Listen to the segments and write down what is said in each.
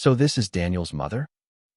"So this is Daniel's mother?"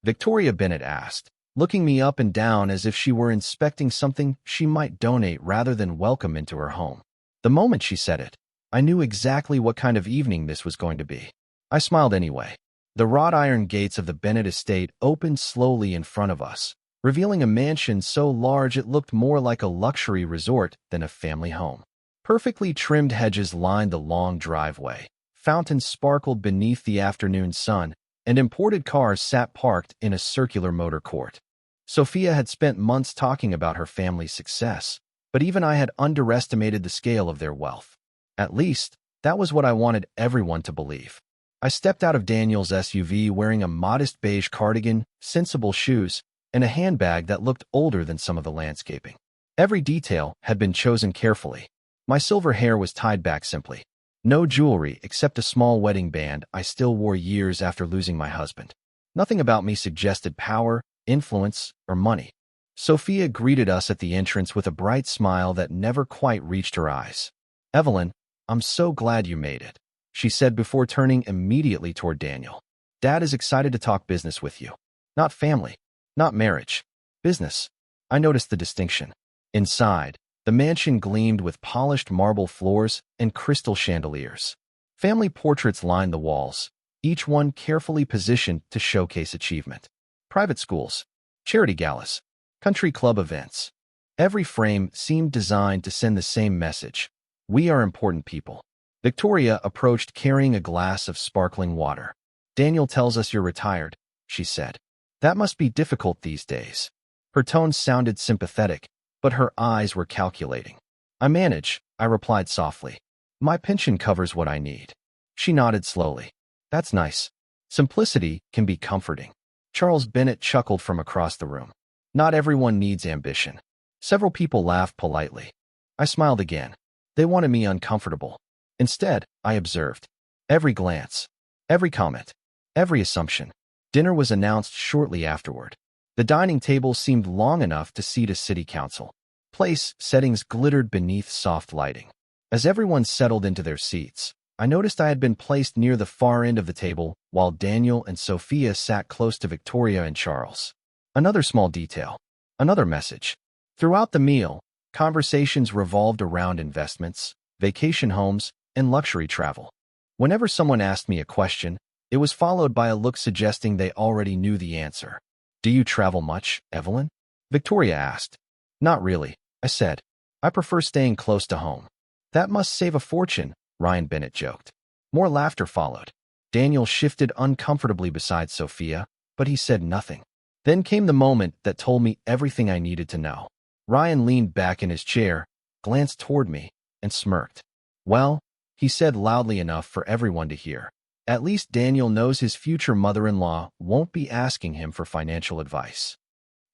Victoria Bennett asked, looking me up and down as if she were inspecting something she might donate rather than welcome into her home. The moment she said it, I knew exactly what kind of evening this was going to be. I smiled anyway. The wrought iron gates of the Bennett estate opened slowly in front of us, revealing a mansion so large it looked more like a luxury resort than a family home. Perfectly trimmed hedges lined the long driveway. Fountains sparkled beneath the afternoon sun, and imported cars sat parked in a circular motor court. Sophia had spent months talking about her family's success, but even I had underestimated the scale of their wealth. At least, that was what I wanted everyone to believe. I stepped out of Daniel's SUV wearing a modest beige cardigan, sensible shoes, and a handbag that looked older than some of the landscaping. Every detail had been chosen carefully. My silver hair was tied back simply. No jewelry except a small wedding band I still wore years after losing my husband. Nothing about me suggested power, influence, or money. Sophia greeted us at the entrance with a bright smile that never quite reached her eyes. "Evelyn, I'm so glad you made it," she said before turning immediately toward Daniel. "Dad is excited to talk business with you. Not family, not marriage. Business." I noticed the distinction. Inside, the mansion gleamed with polished marble floors and crystal chandeliers. Family portraits lined the walls, each one carefully positioned to showcase achievement. Private schools, charity galas, country club events. Every frame seemed designed to send the same message: we are important people. Victoria approached carrying a glass of sparkling water. "Daniel tells us you're retired," she said. "That must be difficult these days." Her tone sounded sympathetic, but her eyes were calculating. "I manage," I replied softly. "My pension covers what I need." She nodded slowly. "That's nice. Simplicity can be comforting." Charles Bennett chuckled from across the room. "Not everyone needs ambition." Several people laughed politely. I smiled again. They wanted me uncomfortable. Instead, I observed every glance, every comment, every assumption. Dinner was announced shortly afterward. The dining table seemed long enough to seat a city council. Place settings glittered beneath soft lighting. As everyone settled into their seats, I noticed I had been placed near the far end of the table, while Daniel and Sophia sat close to Victoria and Charles. Another small detail, another message. Throughout the meal, conversations revolved around investments, vacation homes, and luxury travel. Whenever someone asked me a question, it was followed by a look suggesting they already knew the answer. "Do you travel much, Evelyn?" Victoria asked. "Not really," I said. "I prefer staying close to home." "That must save a fortune," Ryan Bennett joked. More laughter followed. Daniel shifted uncomfortably beside Sophia, but he said nothing. Then came the moment that told me everything I needed to know. Ryan leaned back in his chair, glanced toward me, and smirked. "Well," he said loudly enough for everyone to hear, "at least Daniel knows his future mother-in-law won't be asking him for financial advice."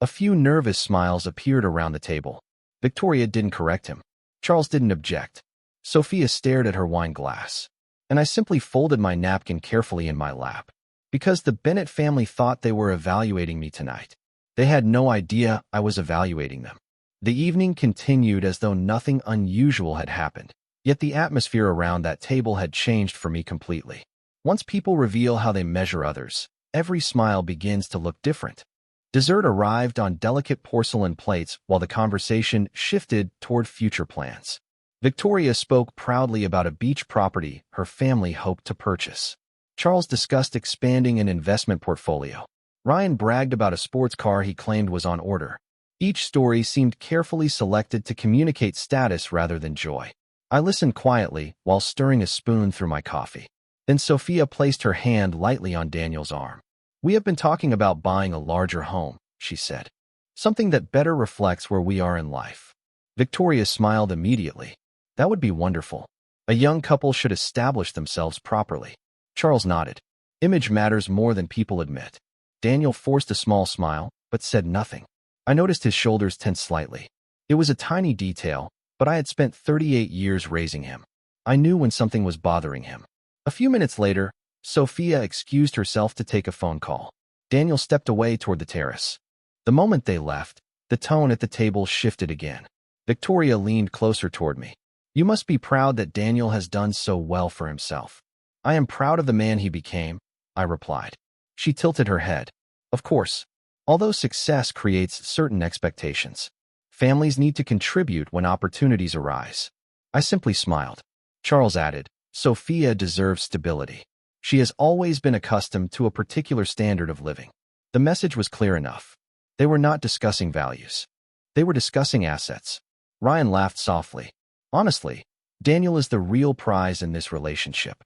A few nervous smiles appeared around the table. Victoria didn't correct him. Charles didn't object. Sophia stared at her wine glass, and I simply folded my napkin carefully in my lap. Because the Bennett family thought they were evaluating me tonight. They had no idea I was evaluating them. The evening continued as though nothing unusual had happened, yet the atmosphere around that table had changed for me completely. Once people reveal how they measure others, every smile begins to look different. Dessert arrived on delicate porcelain plates while the conversation shifted toward future plans. Victoria spoke proudly about a beach property her family hoped to purchase. Charles discussed expanding an investment portfolio. Ryan bragged about a sports car he claimed was on order. Each story seemed carefully selected to communicate status rather than joy. I listened quietly while stirring a spoon through my coffee. Then Sophia placed her hand lightly on Daniel's arm. "We have been talking about buying a larger home," she said. "Something that better reflects where we are in life." Victoria smiled immediately. "That would be wonderful. A young couple should establish themselves properly." Charles nodded. "Image matters more than people admit." Daniel forced a small smile, but said nothing. I noticed his shoulders tense slightly. It was a tiny detail, but I had spent 38 years raising him. I knew when something was bothering him. A few minutes later, Sophia excused herself to take a phone call. Daniel stepped away toward the terrace. The moment they left, the tone at the table shifted again. Victoria leaned closer toward me. "You must be proud that Daniel has done so well for himself." "I am proud of the man he became," I replied. She tilted her head. Of course. Although success creates certain expectations, families need to contribute when opportunities arise. I simply smiled. Charles added, Sophia deserves stability. She has always been accustomed to a particular standard of living. The message was clear enough. They were not discussing values. They were discussing assets. Ryan laughed softly. Honestly, Daniel is the real prize in this relationship.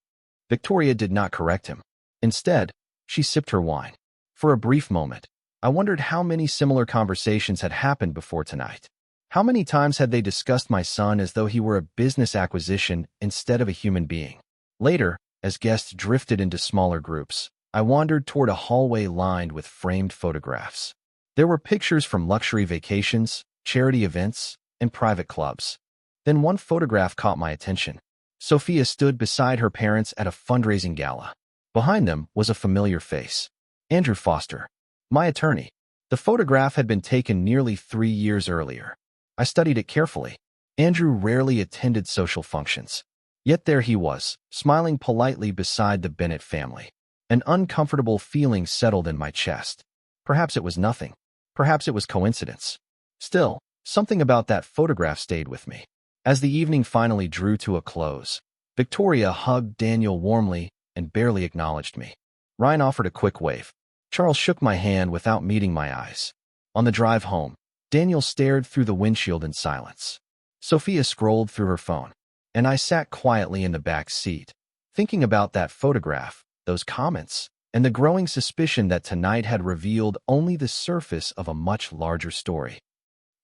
Victoria did not correct him. Instead, she sipped her wine. For a brief moment, I wondered how many similar conversations had happened before tonight. How many times had they discussed my son as though he were a business acquisition instead of a human being? Later, as guests drifted into smaller groups, I wandered toward a hallway lined with framed photographs. There were pictures from luxury vacations, charity events, and private clubs. Then one photograph caught my attention. Sophia stood beside her parents at a fundraising gala. Behind them was a familiar face. Andrew Foster, my attorney. The photograph had been taken nearly 3 years earlier. I studied it carefully. Andrew rarely attended social functions. Yet there he was, smiling politely beside the Bennett family. An uncomfortable feeling settled in my chest. Perhaps it was nothing. Perhaps it was coincidence. Still, something about that photograph stayed with me. As the evening finally drew to a close, Victoria hugged Daniel warmly and barely acknowledged me. Ryan offered a quick wave. Charles shook my hand without meeting my eyes. On the drive home, Daniel stared through the windshield in silence. Sophia scrolled through her phone, and I sat quietly in the back seat, thinking about that photograph, those comments, and the growing suspicion that tonight had revealed only the surface of a much larger story.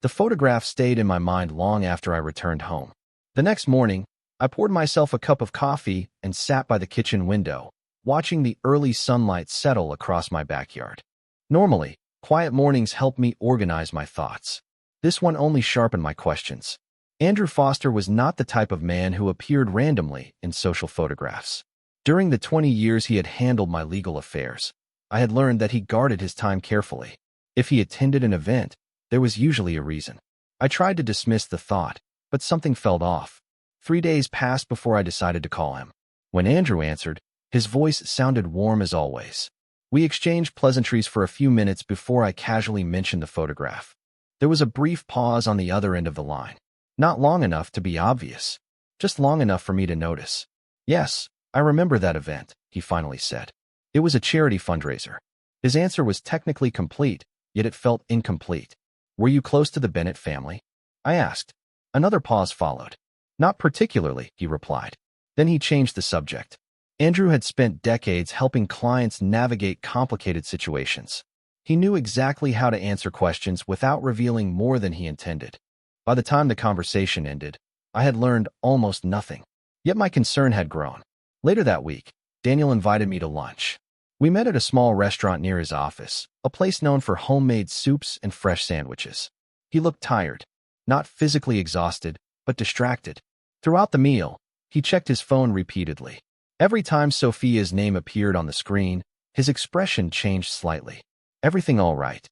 The photograph stayed in my mind long after I returned home. The next morning, I poured myself a cup of coffee and sat by the kitchen window, watching the early sunlight settle across my backyard. Normally, quiet mornings help me organize my thoughts. This one only sharpened my questions. Andrew Foster was not the type of man who appeared randomly in social photographs. During the 20 years he had handled my legal affairs, I had learned that he guarded his time carefully. If he attended an event, there was usually a reason. I tried to dismiss the thought, but something felt off. 3 days passed before I decided to call him. When Andrew answered, his voice sounded warm as always. We exchanged pleasantries for a few minutes before I casually mentioned the photograph. There was a brief pause on the other end of the line. Not long enough to be obvious, just long enough for me to notice. Yes, I remember that event, he finally said. It was a charity fundraiser. His answer was technically complete, yet it felt incomplete. Were you close to the Bennett family? I asked. Another pause followed. Not particularly, he replied. Then he changed the subject. Andrew had spent decades helping clients navigate complicated situations. He knew exactly how to answer questions without revealing more than he intended. By the time the conversation ended, I had learned almost nothing. Yet my concern had grown. Later that week, Daniel invited me to lunch. We met at a small restaurant near his office, a place known for homemade soups and fresh sandwiches. He looked tired, not physically exhausted, but distracted. Throughout the meal, he checked his phone repeatedly. Every time Sophia's name appeared on the screen, his expression changed slightly. Everything all right?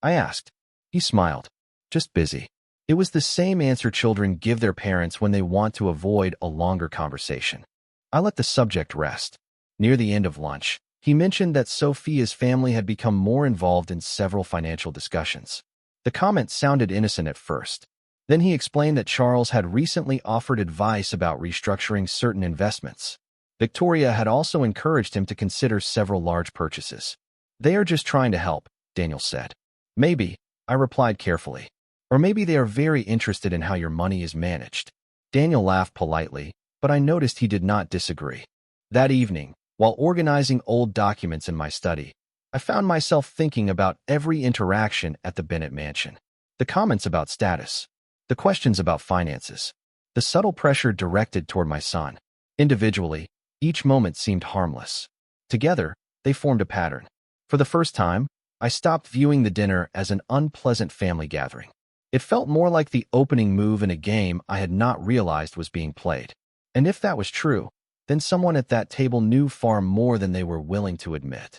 I asked. He smiled. Just busy. It was the same answer children give their parents when they want to avoid a longer conversation. I let the subject rest. Near the end of lunch, he mentioned that Sophia's family had become more involved in several financial discussions. The comment sounded innocent at first. Then he explained that Charles had recently offered advice about restructuring certain investments. Victoria had also encouraged him to consider several large purchases. They are just trying to help, Daniel said. Maybe, I replied carefully. Or maybe they are very interested in how your money is managed. Daniel laughed politely, but I noticed he did not disagree. That evening, while organizing old documents in my study, I found myself thinking about every interaction at the Bennett mansion. The comments about status, the questions about finances, the subtle pressure directed toward my son. Individually, each moment seemed harmless. Together, they formed a pattern. For the first time, I stopped viewing the dinner as an unpleasant family gathering. It felt more like the opening move in a game I had not realized was being played. And if that was true, then someone at that table knew far more than they were willing to admit.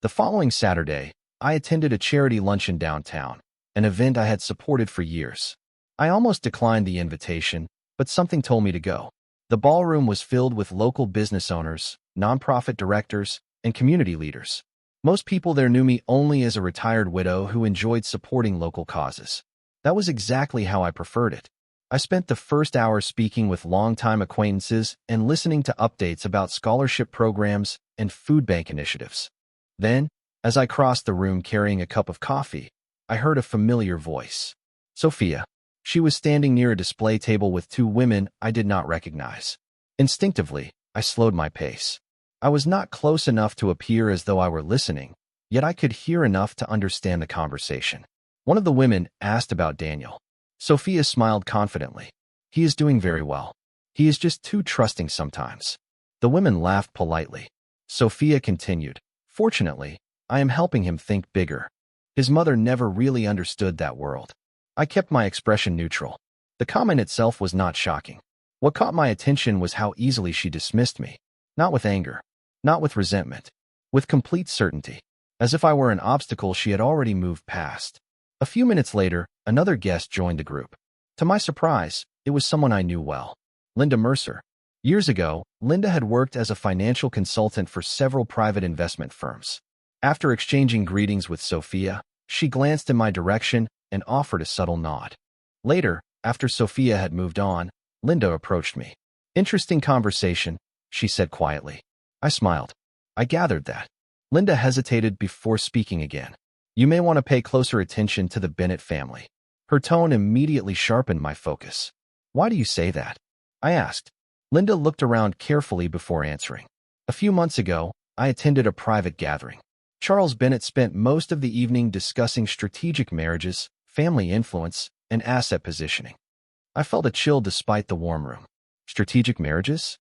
The following Saturday, I attended a charity luncheon downtown, an event I had supported for years. I almost declined the invitation, but something told me to go. The ballroom was filled with local business owners, nonprofit directors, and community leaders. Most people there knew me only as a retired widow who enjoyed supporting local causes. That was exactly how I preferred it. I spent the first hour speaking with longtime acquaintances and listening to updates about scholarship programs and food bank initiatives. Then, as I crossed the room carrying a cup of coffee, I heard a familiar voice. Sophia. She was standing near a display table with two women I did not recognize. Instinctively, I slowed my pace. I was not close enough to appear as though I were listening, yet I could hear enough to understand the conversation. One of the women asked about Daniel. Sophia smiled confidently. He is doing very well. He is just too trusting sometimes. The women laughed politely. Sophia continued. Fortunately, I am helping him think bigger. His mother never really understood that world. I kept my expression neutral. The comment itself was not shocking. What caught my attention was how easily she dismissed me. Not with anger. Not with resentment. With complete certainty. As if I were an obstacle she had already moved past. A few minutes later, another guest joined the group. To my surprise, it was someone I knew well. Linda Mercer. Years ago, Linda had worked as a financial consultant for several private investment firms. After exchanging greetings with Sophia, she glanced in my direction and offered a subtle nod. Later, after Sophia had moved on, Linda approached me. Interesting conversation, she said quietly. I smiled. I gathered that. Linda hesitated before speaking again. You may want to pay closer attention to the Bennett family. Her tone immediately sharpened my focus. Why do you say that? I asked. Linda looked around carefully before answering. A few months ago, I attended a private gathering. Charles Bennett spent most of the evening discussing strategic marriages, family influence, and asset positioning. I felt a chill despite the warm room. Strategic marriages?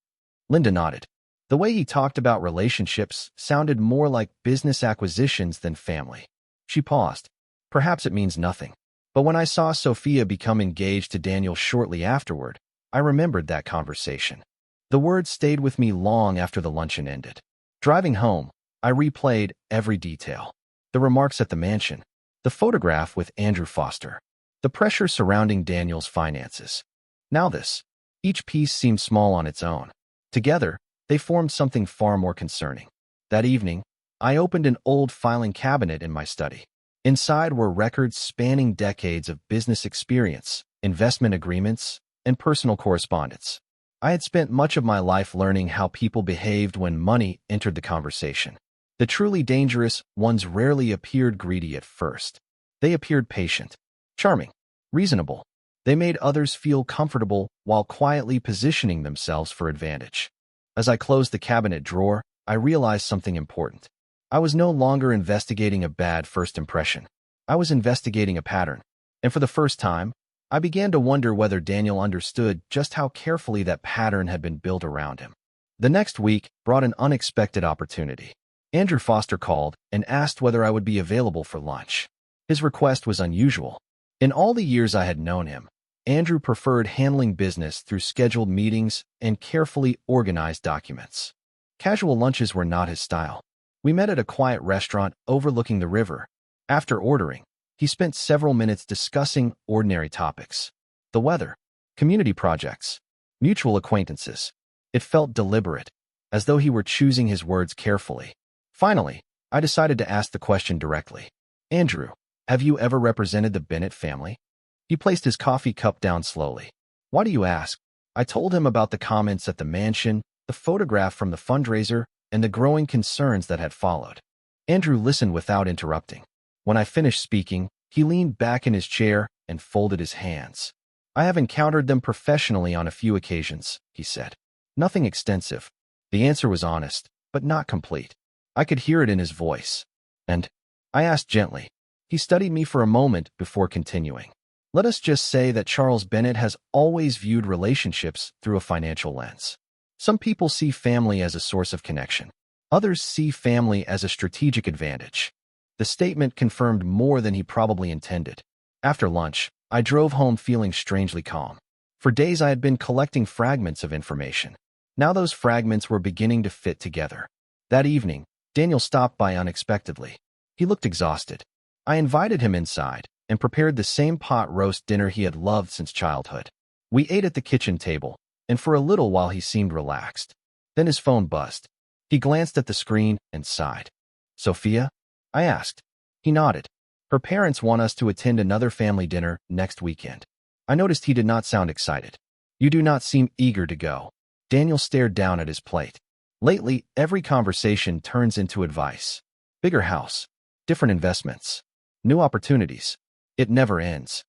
Linda nodded. The way he talked about relationships sounded more like business acquisitions than family. She paused. Perhaps it means nothing. But when I saw Sophia become engaged to Daniel shortly afterward, I remembered that conversation. The words stayed with me long after the luncheon ended. Driving home, I replayed every detail. The remarks at the mansion, the photograph with Andrew Foster, the pressure surrounding Daniel's finances. Now this. Each piece seemed small on its own. Together, they formed something far more concerning. That evening, I opened an old filing cabinet in my study. Inside were records spanning decades of business experience, investment agreements, and personal correspondence. I had spent much of my life learning how people behaved when money entered the conversation. The truly dangerous ones rarely appeared greedy at first. They appeared patient, charming, reasonable. They made others feel comfortable while quietly positioning themselves for advantage. As I closed the cabinet drawer, I realized something important. I was no longer investigating a bad first impression. I was investigating a pattern. And for the first time, I began to wonder whether Daniel understood just how carefully that pattern had been built around him. The next week brought an unexpected opportunity. Andrew Foster called and asked whether I would be available for lunch. His request was unusual. In all the years I had known him, Andrew preferred handling business through scheduled meetings and carefully organized documents. Casual lunches were not his style. We met at a quiet restaurant overlooking the river. After ordering, he spent several minutes discussing ordinary topics. The weather, community projects, mutual acquaintances. It felt deliberate, as though he were choosing his words carefully. Finally, I decided to ask the question directly. Andrew, have you ever represented the Bennett family? He placed his coffee cup down slowly. Why do you ask? I told him about the comments at the mansion, the photograph from the fundraiser, and the growing concerns that had followed. Andrew listened without interrupting. When I finished speaking, he leaned back in his chair and folded his hands. I have encountered them professionally on a few occasions, he said. Nothing extensive. The answer was honest, but not complete. I could hear it in his voice. And? I asked gently. He studied me for a moment before continuing. Let us just say that Charles Bennett has always viewed relationships through a financial lens. Some people see family as a source of connection. Others see family as a strategic advantage. The statement confirmed more than he probably intended. After lunch, I drove home feeling strangely calm. For days I had been collecting fragments of information. Now those fragments were beginning to fit together. That evening, Daniel stopped by unexpectedly. He looked exhausted. I invited him inside and prepared the same pot roast dinner he had loved since childhood. We ate at the kitchen table, and for a little while he seemed relaxed. Then his phone buzzed. He glanced at the screen and sighed. Sophia? I asked. He nodded. Her parents want us to attend another family dinner next weekend. I noticed he did not sound excited. You do not seem eager to go. Daniel stared down at his plate. Lately, every conversation turns into advice. Bigger house, different investments, new opportunities. It never ends.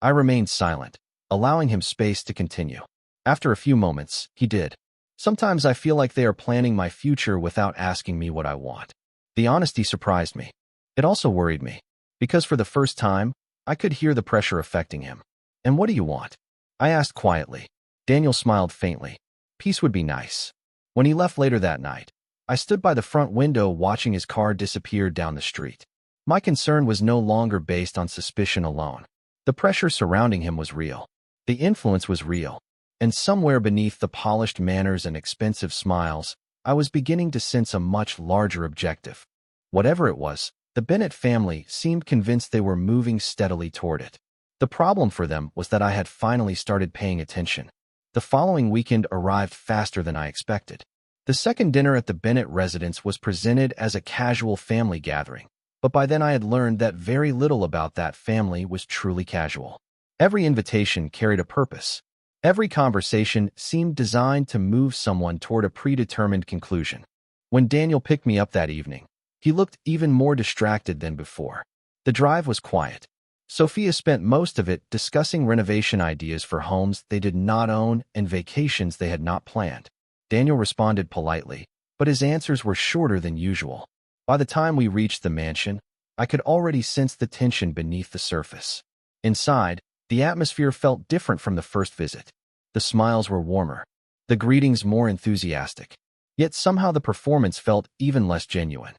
I remained silent, allowing him space to continue. After a few moments, he did. Sometimes I feel like they are planning my future without asking me what I want. The honesty surprised me. It also worried me, because for the first time, I could hear the pressure affecting him. And what do you want? I asked quietly. Daniel smiled faintly. Peace would be nice. When he left later that night, I stood by the front window watching his car disappear down the street. My concern was no longer based on suspicion alone. The pressure surrounding him was real. The influence was real. And somewhere beneath the polished manners and expensive smiles, I was beginning to sense a much larger objective. Whatever it was, the Bennett family seemed convinced they were moving steadily toward it. The problem for them was that I had finally started paying attention. The following weekend arrived faster than I expected. The second dinner at the Bennett residence was presented as a casual family gathering, but by then I had learned that very little about that family was truly casual. Every invitation carried a purpose. Every conversation seemed designed to move someone toward a predetermined conclusion. When Daniel picked me up that evening, he looked even more distracted than before. The drive was quiet. Sophia spent most of it discussing renovation ideas for homes they did not own and vacations they had not planned. Daniel responded politely, but his answers were shorter than usual. By the time we reached the mansion, I could already sense the tension beneath the surface. Inside, the atmosphere felt different from the first visit. The smiles were warmer, the greetings more enthusiastic. Yet somehow the performance felt even less genuine.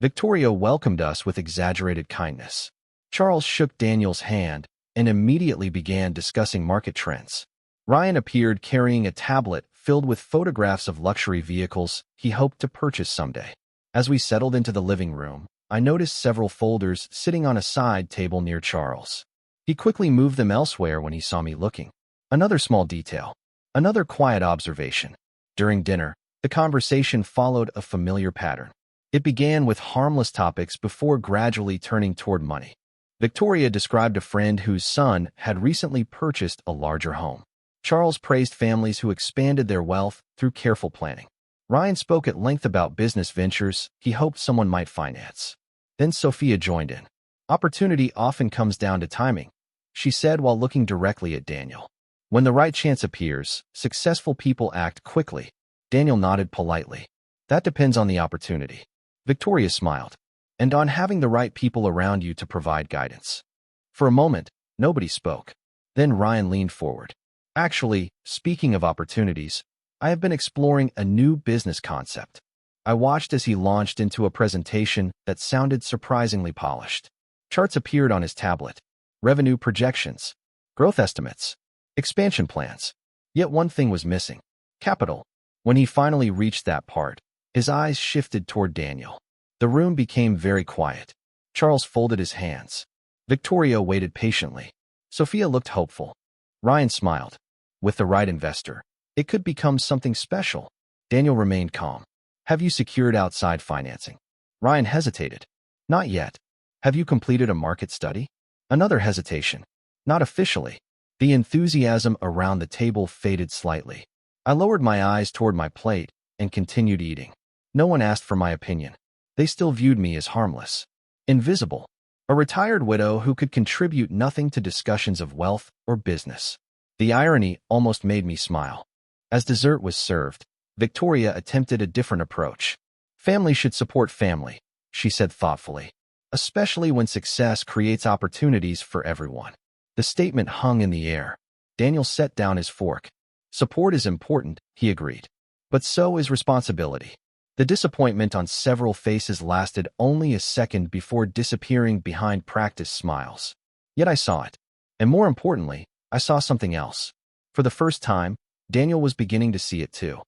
Victoria welcomed us with exaggerated kindness. Charles shook Daniel's hand and immediately began discussing market trends. Ryan appeared carrying a tablet filled with photographs of luxury vehicles he hoped to purchase someday. As we settled into the living room, I noticed several folders sitting on a side table near Charles. He quickly moved them elsewhere when he saw me looking. Another small detail. Another quiet observation. During dinner, the conversation followed a familiar pattern. It began with harmless topics before gradually turning toward money. Victoria described a friend whose son had recently purchased a larger home. Charles praised families who expanded their wealth through careful planning. Ryan spoke at length about business ventures he hoped someone might finance. Then Sophia joined in. Opportunity often comes down to timing, she said while looking directly at Daniel. When the right chance appears, successful people act quickly. Daniel nodded politely. That depends on the opportunity. Victoria smiled. And on having the right people around you to provide guidance. For a moment, nobody spoke. Then Ryan leaned forward. Actually, speaking of opportunities, I have been exploring a new business concept. I watched as he launched into a presentation that sounded surprisingly polished. Charts appeared on his tablet. Revenue projections, growth estimates, expansion plans. Yet one thing was missing. Capital. When he finally reached that part, his eyes shifted toward Daniel. The room became very quiet. Charles folded his hands. Victoria waited patiently. Sophia looked hopeful. Ryan smiled. With the right investor, it could become something special. Daniel remained calm. Have you secured outside financing? Ryan hesitated. Not yet. Have you completed a market study? Another hesitation. Not officially. The enthusiasm around the table faded slightly. I lowered my eyes toward my plate and continued eating. No one asked for my opinion. They still viewed me as harmless, invisible, a retired widow who could contribute nothing to discussions of wealth or business. The irony almost made me smile. As dessert was served, Victoria attempted a different approach. Family should support family, she said thoughtfully, especially when success creates opportunities for everyone. The statement hung in the air. Daniel set down his fork. Support is important, he agreed. But so is responsibility. The disappointment on several faces lasted only a second before disappearing behind practiced smiles. Yet I saw it. And more importantly, I saw something else. For the first time, Daniel was beginning to see it too.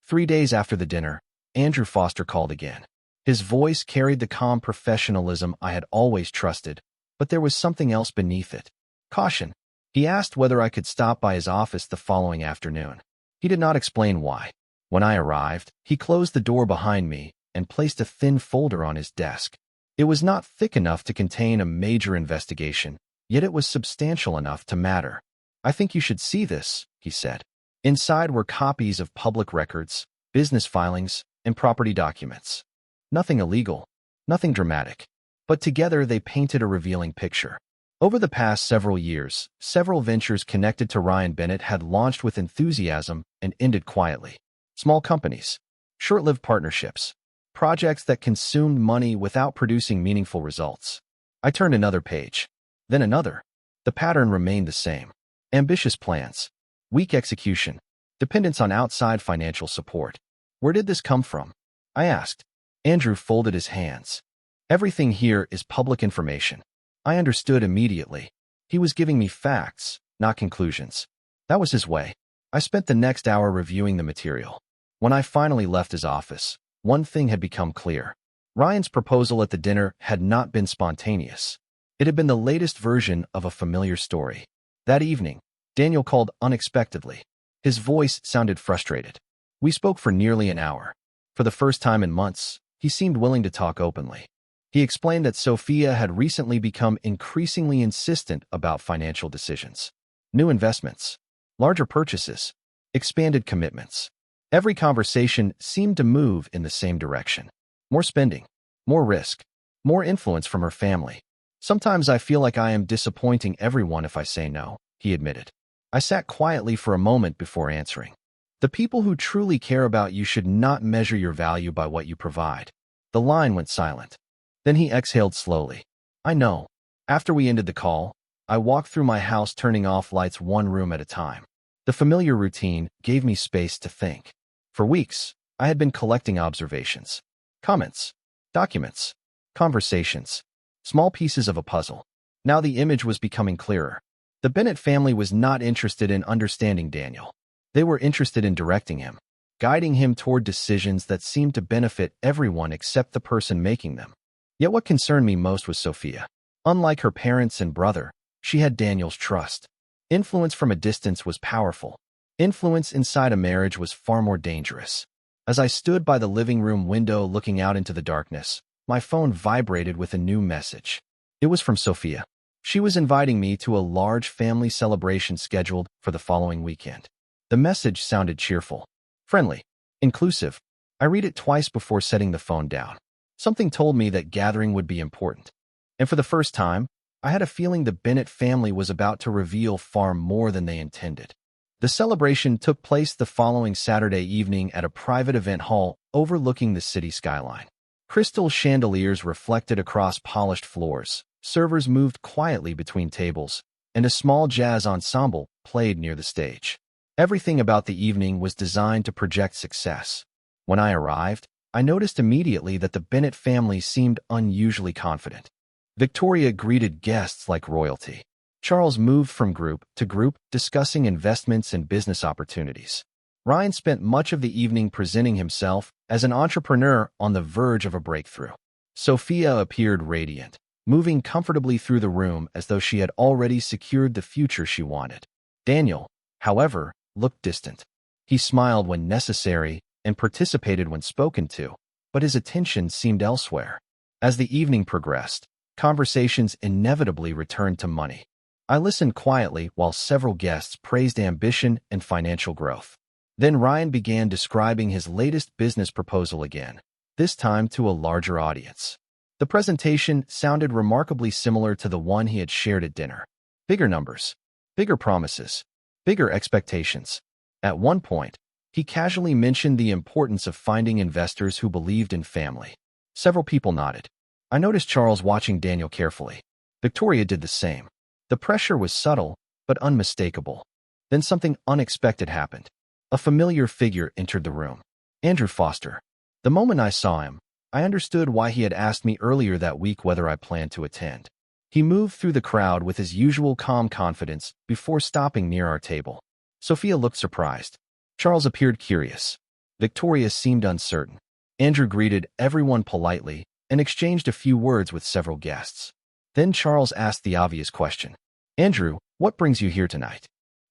3 days after the dinner, Andrew Foster called again. His voice carried the calm professionalism I had always trusted, but there was something else beneath it. Caution. He asked whether I could stop by his office the following afternoon. He did not explain why. When I arrived, he closed the door behind me and placed a thin folder on his desk. It was not thick enough to contain a major investigation, yet it was substantial enough to matter. "I think you should see this," he said. Inside were copies of public records, business filings, and property documents. Nothing illegal, nothing dramatic. But together they painted a revealing picture. Over the past several years, several ventures connected to Ryan Bennett had launched with enthusiasm and ended quietly. Small companies, short-lived partnerships, projects that consumed money without producing meaningful results. I turned another page, then another. The pattern remained the same. Ambitious plans, weak execution, dependence on outside financial support. Where did this come from? I asked. Andrew folded his hands. Everything here is public information. I understood immediately. He was giving me facts, not conclusions. That was his way. I spent the next hour reviewing the material. When I finally left his office, one thing had become clear. Ryan's proposal at the dinner had not been spontaneous. It had been the latest version of a familiar story. That evening, Daniel called unexpectedly. His voice sounded frustrated. We spoke for nearly an hour. For the first time in months, he seemed willing to talk openly. He explained that Sophia had recently become increasingly insistent about financial decisions. New investments, larger purchases, expanded commitments. Every conversation seemed to move in the same direction. More spending, more risk, more influence from her family. "Sometimes I feel like I am disappointing everyone if I say no," he admitted. I sat quietly for a moment before answering. "The people who truly care about you should not measure your value by what you provide." The line went silent. Then he exhaled slowly. "I know." After we ended the call, I walked through my house, turning off lights one room at a time. The familiar routine gave me space to think. For weeks, I had been collecting observations, comments, documents, conversations, small pieces of a puzzle. Now the image was becoming clearer. The Bennett family was not interested in understanding Daniel. They were interested in directing him, guiding him toward decisions that seemed to benefit everyone except the person making them. Yet what concerned me most was Sophia. Unlike her parents and brother, she had Daniel's trust. Influence from a distance was powerful. Influence inside a marriage was far more dangerous. As I stood by the living room window looking out into the darkness, my phone vibrated with a new message. It was from Sophia. She was inviting me to a large family celebration scheduled for the following weekend. The message sounded cheerful, friendly, inclusive. I read it twice before setting the phone down. Something told me that gathering would be important. And for the first time, I had a feeling the Bennett family was about to reveal far more than they intended. The celebration took place the following Saturday evening at a private event hall overlooking the city skyline. Crystal chandeliers reflected across polished floors, servers moved quietly between tables, and a small jazz ensemble played near the stage. Everything about the evening was designed to project success. When I arrived, I noticed immediately that the Bennett family seemed unusually confident. Victoria greeted guests like royalty. Charles moved from group to group, discussing investments and business opportunities. Ryan spent much of the evening presenting himself as an entrepreneur on the verge of a breakthrough. Sophia appeared radiant, moving comfortably through the room as though she had already secured the future she wanted. Daniel, however, looked distant. He smiled when necessary and participated when spoken to, but his attention seemed elsewhere. As the evening progressed, conversations inevitably returned to money. I listened quietly while several guests praised ambition and financial growth. Then Ryan began describing his latest business proposal again, this time to a larger audience. The presentation sounded remarkably similar to the one he had shared at dinner. Bigger numbers, bigger promises, bigger expectations. At one point, he casually mentioned the importance of finding investors who believed in family. Several people nodded. I noticed Charles watching Daniel carefully. Victoria did the same. The pressure was subtle, but unmistakable. Then something unexpected happened. A familiar figure entered the room. Andrew Foster. The moment I saw him, I understood why he had asked me earlier that week whether I planned to attend. He moved through the crowd with his usual calm confidence before stopping near our table. Sophia looked surprised. Charles appeared curious. Victoria seemed uncertain. Andrew greeted everyone politely and exchanged a few words with several guests. Then Charles asked the obvious question. "Andrew, what brings you here tonight?"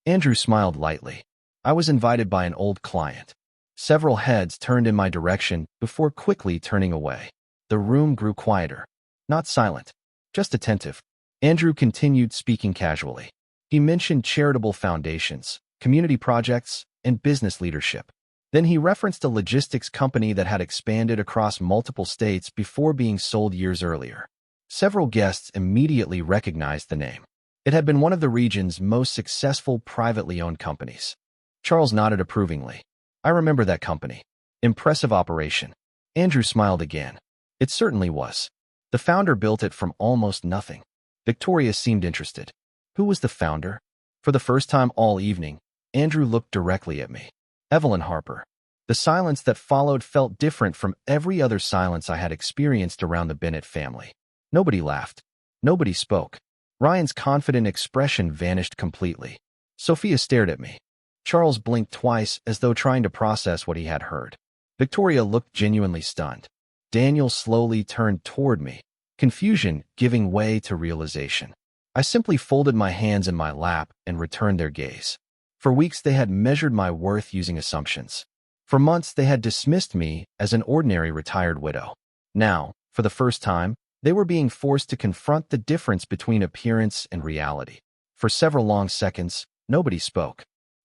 Andrew smiled lightly. "I was invited by an old client." Several heads turned in my direction before quickly turning away. The room grew quieter. Not silent, just attentive. Andrew continued speaking casually. He mentioned charitable foundations, community projects, and business leadership. Then he referenced a logistics company that had expanded across multiple states before being sold years earlier. Several guests immediately recognized the name. It had been one of the region's most successful privately owned companies. Charles nodded approvingly. I remember that company. Impressive operation. Andrew smiled again. It certainly was. The founder built it from almost nothing. Victoria seemed interested. Who was the founder? For the first time all evening, Andrew looked directly at me. Evelyn Harper. The silence that followed felt different from every other silence I had experienced around the Bennett family. Nobody laughed. Nobody spoke. Ryan's confident expression vanished completely. Sophia stared at me. Charles blinked twice as though trying to process what he had heard. Victoria looked genuinely stunned. Daniel slowly turned toward me, confusion giving way to realization. I simply folded my hands in my lap and returned their gaze. For weeks they had measured my worth using assumptions. For months they had dismissed me as an ordinary retired widow. Now, for the first time, they were being forced to confront the difference between appearance and reality. For several long seconds, nobody spoke.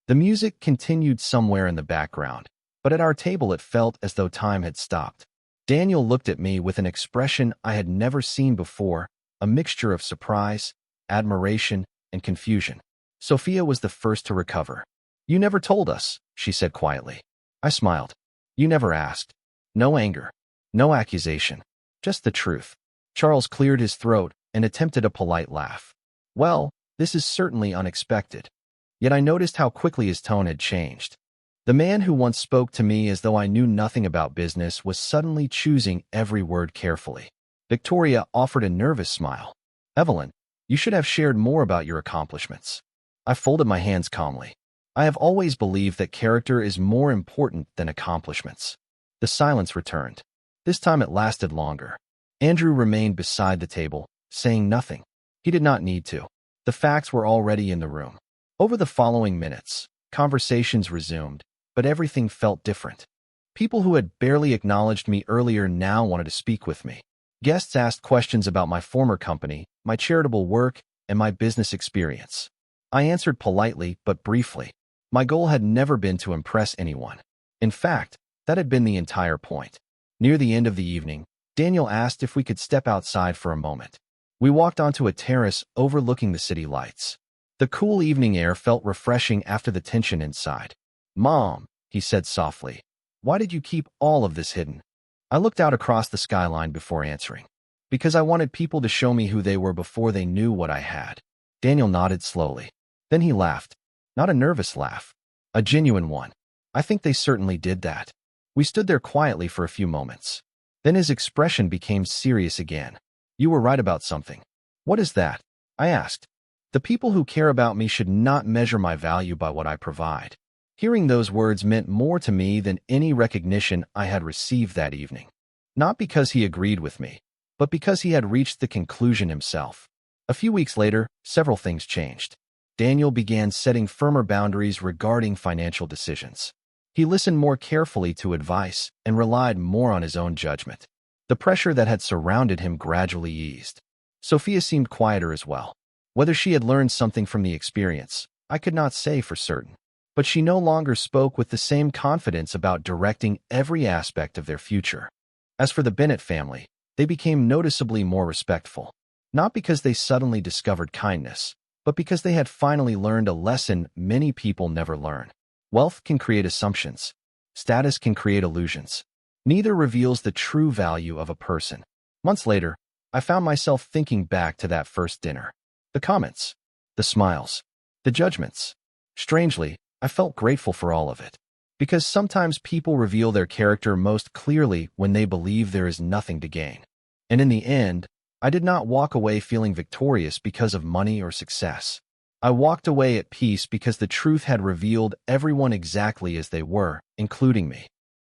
The music continued somewhere in the background, but at our table it felt as though time had stopped. Daniel looked at me with an expression I had never seen before, a mixture of surprise, admiration, and confusion. Sophia was the first to recover. You never told us, she said quietly. I smiled. You never asked. No anger. No accusation. Just the truth. Charles cleared his throat and attempted a polite laugh. Well, this is certainly unexpected. Yet I noticed how quickly his tone had changed. The man who once spoke to me as though I knew nothing about business was suddenly choosing every word carefully. Victoria offered a nervous smile. Evelyn, you should have shared more about your accomplishments. I folded my hands calmly. I have always believed that character is more important than accomplishments. The silence returned. This time it lasted longer. Andrew remained beside the table, saying nothing. He did not need to. The facts were already in the room. Over the following minutes, conversations resumed, but everything felt different. People who had barely acknowledged me earlier now wanted to speak with me. Guests asked questions about my former company, my charitable work, and my business experience. I answered politely but briefly. My goal had never been to impress anyone. In fact, that had been the entire point. Near the end of the evening, Daniel asked if we could step outside for a moment. We walked onto a terrace overlooking the city lights. The cool evening air felt refreshing after the tension inside. Mom, he said softly, why did you keep all of this hidden? I looked out across the skyline before answering. Because I wanted people to show me who they were before they knew what I had. Daniel nodded slowly. Then he laughed. Not a nervous laugh. A genuine one. I think they certainly did that. We stood there quietly for a few moments. Then his expression became serious again. You were right about something. What is that? I asked. The people who care about me should not measure my value by what I provide. Hearing those words meant more to me than any recognition I had received that evening. Not because he agreed with me, but because he had reached the conclusion himself. A few weeks later, several things changed. Daniel began setting firmer boundaries regarding financial decisions. He listened more carefully to advice and relied more on his own judgment. The pressure that had surrounded him gradually eased. Sophia seemed quieter as well. Whether she had learned something from the experience, I could not say for certain. But she no longer spoke with the same confidence about directing every aspect of their future. As for the Bennett family, they became noticeably more respectful. Not because they suddenly discovered kindness, but because they had finally learned a lesson many people never learn. Wealth can create assumptions. Status can create illusions. Neither reveals the true value of a person. Months later, I found myself thinking back to that first dinner. The comments, the smiles, the judgments. Strangely, I felt grateful for all of it. Because sometimes people reveal their character most clearly when they believe there is nothing to gain. And in the end, I did not walk away feeling victorious because of money or success. I walked away at peace because the truth had revealed everyone exactly as they were, including me.